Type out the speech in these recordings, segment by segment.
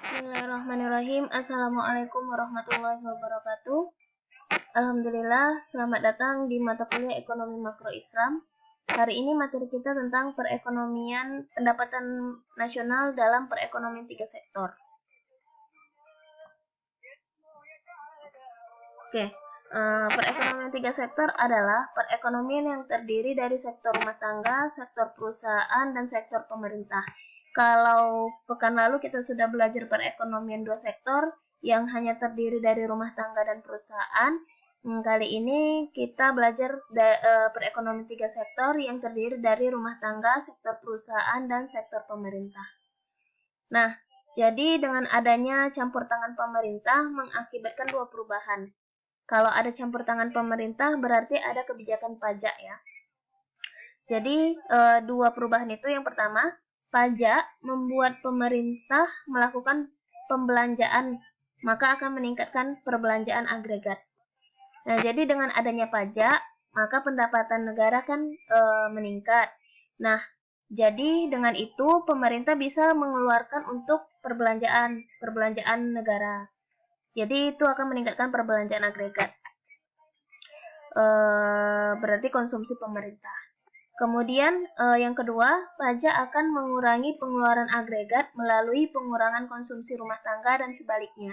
Bismillahirrahmanirrahim. Assalamualaikum warahmatullahi wabarakatuh. Alhamdulillah, selamat datang di mata kuliah Ekonomi Makro Islam. Hari ini materi kita tentang perekonomian pendapatan nasional dalam perekonomian 3 sektor. Perekonomian 3 sektor adalah perekonomian yang terdiri dari sektor rumah tangga, sektor perusahaan, dan sektor pemerintah. Kalau pekan lalu kita sudah belajar perekonomian 2 sektor yang hanya terdiri dari rumah tangga dan perusahaan. Kali ini kita belajar perekonomian 3 sektor yang terdiri dari rumah tangga, sektor perusahaan, dan sektor pemerintah. Nah, jadi dengan adanya campur tangan pemerintah mengakibatkan dua perubahan. Kalau ada campur tangan pemerintah berarti ada kebijakan pajak ya. Jadi dua perubahan itu, yang pertama, pajak membuat pemerintah melakukan pembelanjaan, maka akan meningkatkan perbelanjaan agregat. Nah, jadi dengan adanya pajak, maka pendapatan negara kan meningkat. Nah, jadi dengan itu pemerintah bisa mengeluarkan untuk perbelanjaan negara. Jadi itu akan meningkatkan perbelanjaan agregat. Berarti konsumsi pemerintah. Kemudian yang kedua, pajak akan mengurangi pengeluaran agregat melalui pengurangan konsumsi rumah tangga dan sebaliknya.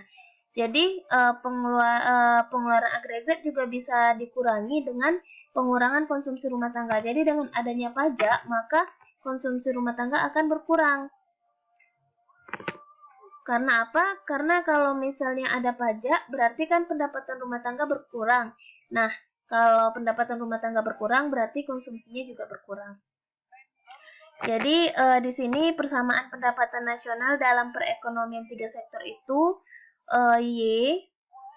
Jadi pengeluaran agregat juga bisa dikurangi dengan pengurangan konsumsi rumah tangga. Jadi dengan adanya pajak, maka konsumsi rumah tangga akan berkurang. Karena apa? Karena kalau misalnya ada pajak, berarti kan pendapatan rumah tangga berkurang. Nah, kalau pendapatan rumah tangga berkurang, berarti konsumsinya juga berkurang. Jadi di sini persamaan pendapatan nasional dalam perekonomian 3 sektor itu Y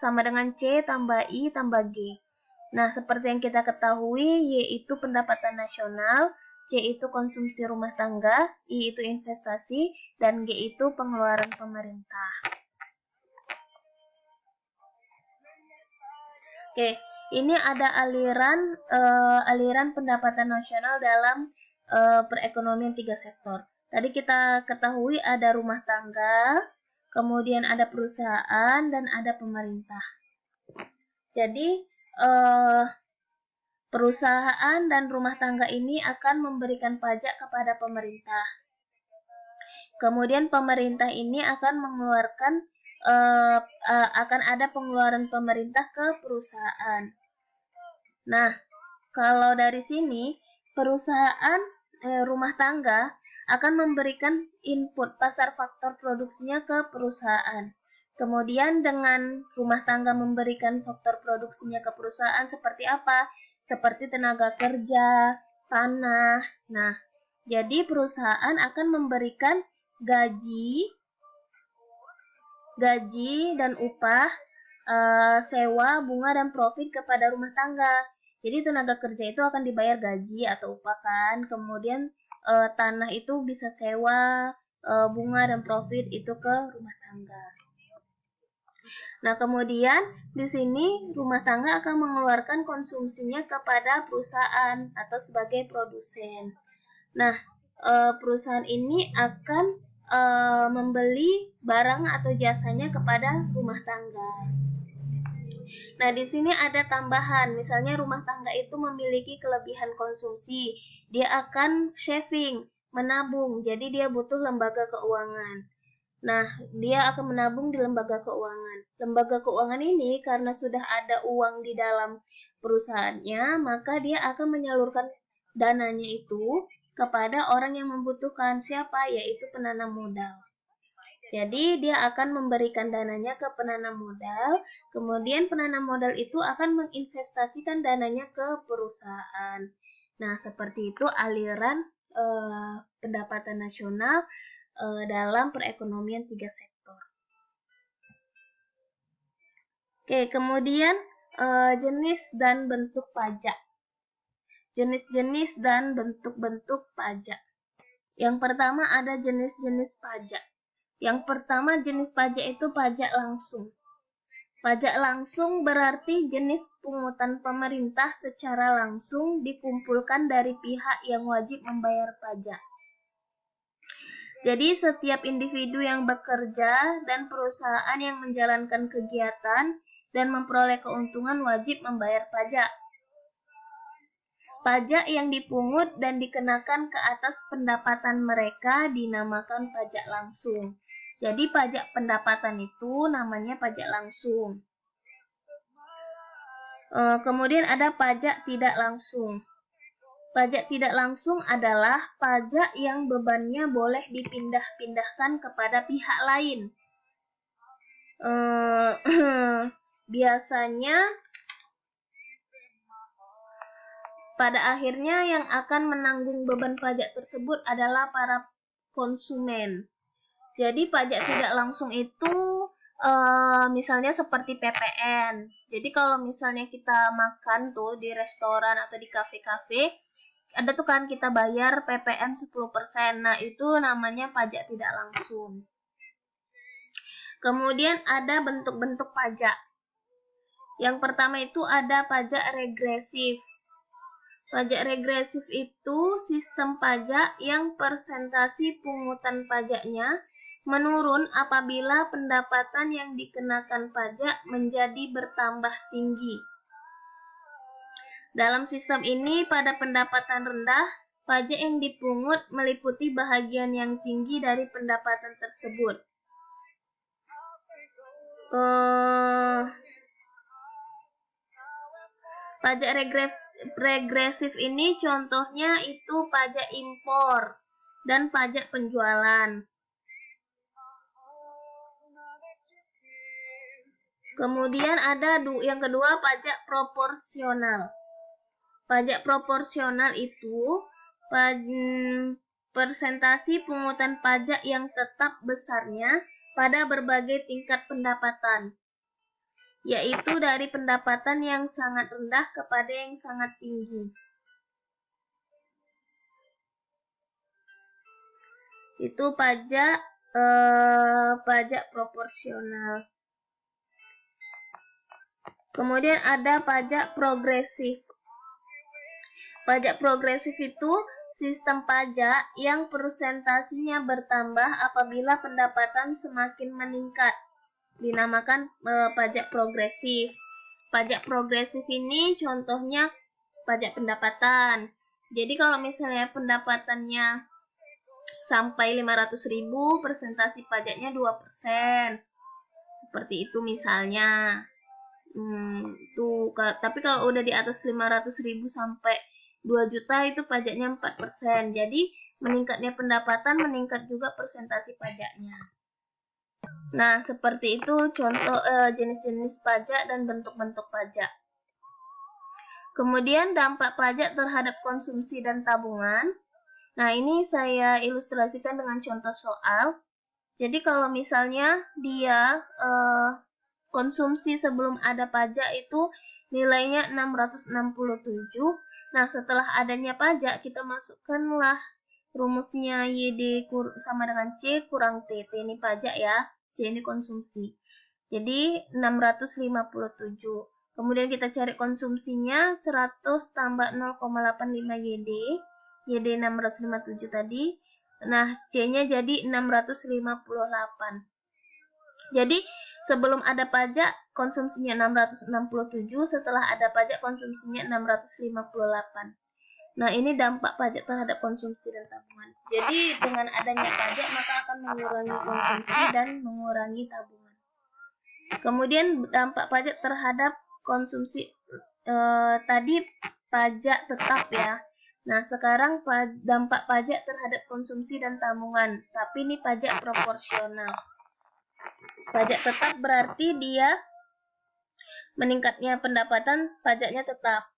sama dengan C tambah I tambah G. Nah, seperti yang kita ketahui, Y itu pendapatan nasional, C itu konsumsi rumah tangga, I itu investasi, dan G itu pengeluaran pemerintah. Oke, ini ada aliran pendapatan nasional dalam perekonomian 3 sektor. Tadi kita ketahui ada rumah tangga, kemudian ada perusahaan, dan ada pemerintah. Jadi perusahaan dan rumah tangga ini akan memberikan pajak kepada pemerintah. Kemudian pemerintah ini akan mengeluarkan akan ada pengeluaran pemerintah ke perusahaan. Nah, kalau dari sini perusahaan rumah tangga akan memberikan input pasar faktor produksinya ke perusahaan. Kemudian dengan rumah tangga memberikan faktor produksinya ke perusahaan seperti apa? Seperti tenaga kerja, tanah. Nah, jadi perusahaan akan memberikan gaji dan upah, sewa, bunga, dan profit kepada rumah tangga. Jadi tenaga kerja itu akan dibayar gaji atau upah kan, kemudian tanah itu bisa sewa, bunga dan profit itu ke rumah tangga. Nah, kemudian di sini rumah tangga akan mengeluarkan konsumsinya kepada perusahaan atau sebagai produsen. Nah, perusahaan ini akan membeli barang atau jasanya kepada rumah tangga. Nah, di sini ada tambahan, misalnya rumah tangga itu memiliki kelebihan konsumsi, dia akan saving, menabung, jadi dia butuh lembaga keuangan. Nah, dia akan menabung di lembaga keuangan. Lembaga keuangan ini karena sudah ada uang di dalam perusahaannya, maka dia akan menyalurkan dananya itu kepada orang yang membutuhkan. Siapa? Yaitu penanam modal. Jadi dia akan memberikan dananya ke penanam modal, kemudian penanam modal itu akan menginvestasikan dananya ke perusahaan. Nah, seperti itu aliran pendapatan nasional dalam perekonomian 3 sektor. Oke, kemudian jenis dan bentuk pajak. Jenis-jenis dan bentuk-bentuk pajak. Yang pertama ada jenis-jenis pajak. Yang pertama jenis pajak itu pajak langsung. Pajak langsung berarti jenis pungutan pemerintah secara langsung dikumpulkan dari pihak yang wajib membayar pajak. Jadi setiap individu yang bekerja dan perusahaan yang menjalankan kegiatan dan memperoleh keuntungan wajib membayar pajak. Pajak yang dipungut dan dikenakan ke atas pendapatan mereka dinamakan pajak langsung. Jadi pajak pendapatan itu namanya pajak langsung. Kemudian ada pajak tidak langsung. Pajak tidak langsung adalah pajak yang bebannya boleh dipindah-pindahkan kepada pihak lain. Biasanya pada akhirnya yang akan menanggung beban pajak tersebut adalah para konsumen. Jadi pajak tidak langsung itu misalnya seperti PPN. Jadi kalau misalnya kita makan tuh di restoran atau di kafe-kafe, ada tuh kan kita bayar PPN 10%. Nah, itu namanya pajak tidak langsung. Kemudian ada bentuk-bentuk pajak. Yang pertama itu ada pajak regresif. Pajak regresif itu sistem pajak yang persentasi pungutan pajaknya menurun apabila pendapatan yang dikenakan pajak menjadi bertambah tinggi. Dalam sistem ini, pada pendapatan rendah, pajak yang dipungut meliputi bahagian yang tinggi dari pendapatan tersebut. Pajak regresif ini contohnya itu pajak impor dan pajak penjualan. Kemudian ada yang kedua, pajak proporsional. Pajak proporsional itu persentasi pungutan pajak yang tetap besarnya pada berbagai tingkat pendapatan, yaitu dari pendapatan yang sangat rendah kepada yang sangat tinggi. Itu pajak proporsional. Kemudian ada pajak progresif. Pajak progresif itu sistem pajak yang persentasinya bertambah apabila pendapatan semakin meningkat. Dinamakan pajak progresif. Pajak progresif ini contohnya pajak pendapatan. Jadi kalau misalnya pendapatannya sampai 500.000, persentasi pajaknya 2%. Seperti itu misalnya. Tapi kalau udah di atas 500.000 sampai 2 juta itu pajaknya 4%. Jadi meningkatnya pendapatan meningkat juga persentasi pajaknya. Nah, seperti itu contoh jenis-jenis pajak dan bentuk-bentuk pajak. Kemudian dampak pajak terhadap konsumsi dan tabungan. Nah, ini saya ilustrasikan dengan contoh soal. Jadi kalau misalnya dia konsumsi sebelum ada pajak itu nilainya 667. Nah, setelah adanya pajak, kita masukkanlah rumusnya YD sama dengan C kurang T. T ini pajak ya, C ini konsumsi. Jadi 657. Kemudian kita cari konsumsinya 100 tambah 0,85 YD. YD 657 tadi. Nah, C-nya jadi 658. Jadi sebelum ada pajak konsumsinya 667, setelah ada pajak konsumsinya 658. Nah, ini dampak pajak terhadap konsumsi dan tabungan. Jadi dengan adanya pajak maka akan mengurangi konsumsi dan mengurangi tabungan. Kemudian dampak pajak terhadap konsumsi tadi pajak tetap ya. Nah, sekarang dampak pajak terhadap konsumsi dan tabungan, tapi ini pajak proporsional. Pajak tetap berarti dia meningkatnya pendapatan, pajaknya tetap.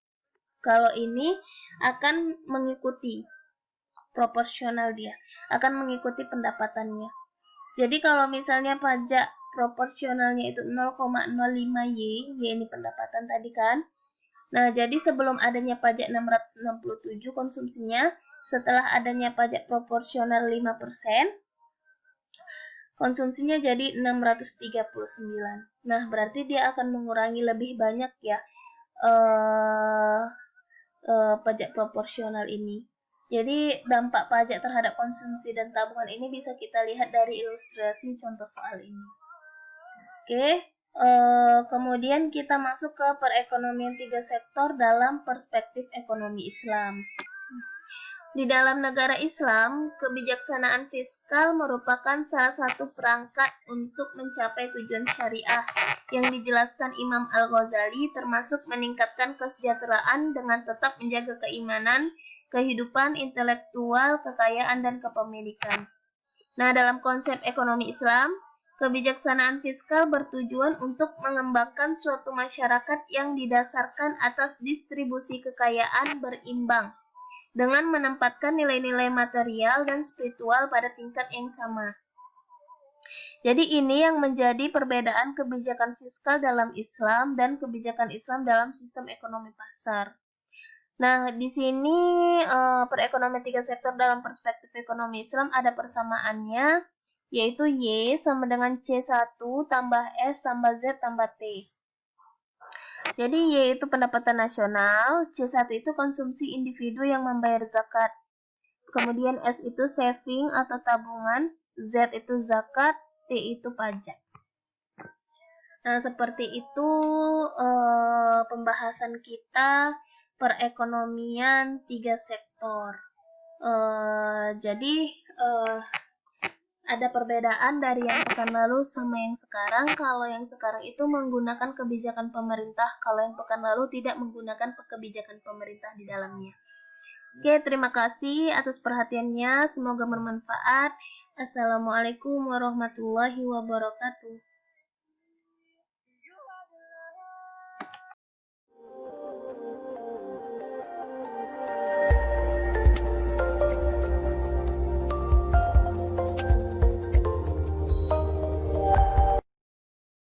Kalau ini akan mengikuti proporsional, dia akan mengikuti pendapatannya. Jadi kalau misalnya pajak proporsionalnya itu 0,05 Y ini pendapatan tadi kan. Nah, jadi sebelum adanya pajak 667 konsumsinya, setelah adanya pajak proporsional 5%, konsumsinya jadi 639. Nah, berarti dia akan mengurangi lebih banyak ya pajak proporsional ini. Jadi dampak pajak terhadap konsumsi dan tabungan ini bisa kita lihat dari ilustrasi contoh soal ini. Oke, kemudian kita masuk ke perekonomian 3 sektor dalam perspektif ekonomi Islam. Di dalam negara Islam, kebijaksanaan fiskal merupakan salah satu perangkat untuk mencapai tujuan syariah yang dijelaskan Imam Al-Ghazali, termasuk meningkatkan kesejahteraan dengan tetap menjaga keimanan, kehidupan intelektual, kekayaan, dan kepemilikan. Nah, dalam konsep ekonomi Islam, kebijaksanaan fiskal bertujuan untuk mengembangkan suatu masyarakat yang didasarkan atas distribusi kekayaan berimbang, dengan menempatkan nilai-nilai material dan spiritual pada tingkat yang sama. Jadi ini yang menjadi perbedaan kebijakan fiskal dalam Islam dan kebijakan Islam dalam sistem ekonomi pasar. Nah, di sini perekonomian 3 sektor dalam perspektif ekonomi Islam ada persamaannya, yaitu Y sama dengan C1 tambah S tambah Z tambah T. Jadi Y itu pendapatan nasional, C1 itu konsumsi individu yang membayar zakat. Kemudian S itu saving atau tabungan, Z itu zakat, T itu pajak. Nah, seperti itu pembahasan kita perekonomian 3 sektor. Jadi ada perbedaan dari yang pekan lalu sama yang sekarang. Kalau yang sekarang itu menggunakan kebijakan pemerintah, kalau yang pekan lalu tidak menggunakan kebijakan pemerintah di dalamnya. Oke, terima kasih atas perhatiannya. Semoga bermanfaat. Assalamualaikum warahmatullahi wabarakatuh.